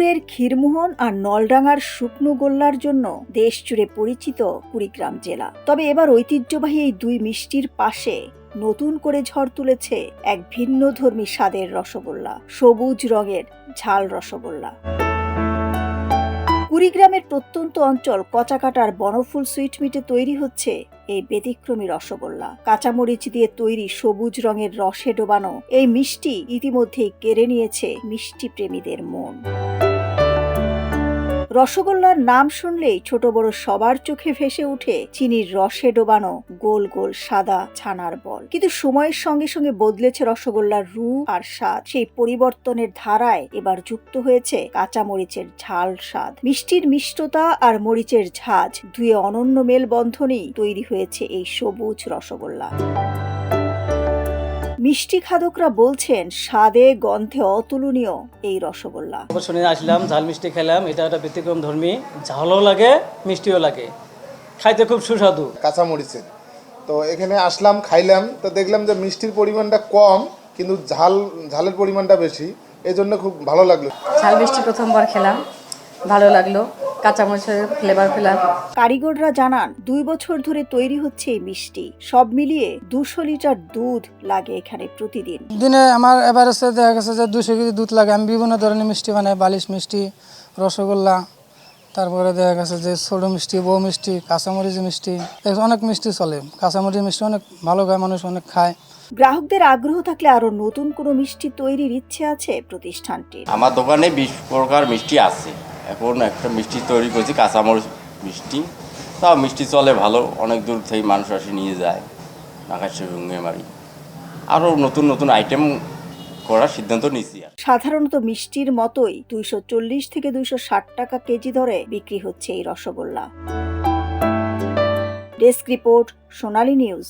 রংপুরের ক্ষীরমোহন আর নলডাঙ্গার শুকনো গোল্লার জন্য দেশ জুড়ে পরিচিত কুড়িগ্রাম জেলা। তবে এবার ঐতিহ্যবাহী এই দুই মিষ্টির পাশে নতুন করে ঝড় তুলেছে এক ভিন্নধর্মী স্বাদের রসগোল্লা, সবুজ রঙের ঝাল রসগোল্লা। কুড়িগ্রামের প্রত্যন্ত অঞ্চল কচাকাটার বনফুল সুইটমিটে তৈরি হচ্ছে এই ব্যতিক্রমী রসগোল্লা। কাঁচামরিচ দিয়ে তৈরি সবুজ রঙের রসে ডোবানো এই মিষ্টি ইতিমধ্যেই কেড়ে নিয়েছে মিষ্টি প্রেমীদের মন। রসগোল্লার নাম শুনলেই ছোট বড় সবার চোখে ভেসে ওঠে চিনির রসে ডোবানো গোল গোল সাদা ছানার বল। কিন্তু সময়ের সঙ্গে সঙ্গে বদলেছে রসগোল্লার রূপ আর স্বাদ। সেই পরিবর্তনের ধারায় এবার যুক্ত হয়েছে কাঁচা মরিচের ঝাল স্বাদ। মিষ্টির মিষ্টতা আর মরিচের ঝাঁজ দুয়ে অনন্য মেলবন্ধনেই তৈরি হয়েছে এই সবুজ রসগোল্লা। মিষ্টি খাদকরা বলছেন স্বাদে গন্ধে অতুলনীয় এই রসগোল্লা। শুনে আসলাম, ঝাল মিষ্টি খেলাম, এটা একটা ব্যতিক্রম ধর্মী, ঝালও লাগে মিষ্টিও লাগে, খাইতে খুব সুস্বাদু। কাঁচামরিচের তো এখানে আসলাম, খাইলাম, তো দেখলাম যে মিষ্টির পরিমাণটা কম কিন্তু ঝালের পরিমাণটা বেশি, এই জন্য খুব ভালো লাগলো। ঝাল মিষ্টি প্রথমবার খেলাম, ভালো লাগলো, কাঁচামরিচের ফ্লেভার পেলাম। কারিগররা জানান 2 বছর ধরে তৈরি হচ্ছে এই মিষ্টি। সব মিলিয়ে 200 লিটার দুধ লাগে এখানে প্রতিদিন। দিনে আমার এভারেজে দেখা গেছে যে 200 কেজি দুধ লাগে। আমি বিভিন্ন ধরনের মিষ্টি বানাই, বালিশ মিষ্টি, রসগোল্লা, তারপরে দেখা গেছে যে ছোটো মিষ্টি, বউ মিষ্টি, কাঁচামরিচ মিষ্টি, অনেক মিষ্টি চলে। কাঁচামরিচ মিষ্টি অনেক ভালো খায়, মানুষ অনেক খায়। গ্রাহকদের আগ্রহ থাকলে আরো নতুন কোনো মিষ্টি তৈরির ইচ্ছে আছে প্রতিষ্ঠানটির। আমার দোকানে 20 প্রকার মিষ্টি আছে। এখন একটা মিষ্টি তৈরি করছি, কাঁচামরিচ মিষ্টি। তাও মিষ্টি চলে ভালো, অনেক দূর থেকে মানুষ আসে নিয়ে যায়, আকাশে ভুঙ্গে মারি। আরও নতুন নতুন আইটেম করার সিদ্ধান্ত নিয়েছি। সাধারণত মিষ্টির মতোই 240 থেকে 260 টাকা কেজি ধরে বিক্রি হচ্ছে এই রসগোল্লা। ডেস্ক রিপোর্ট, সোনালী নিউজ।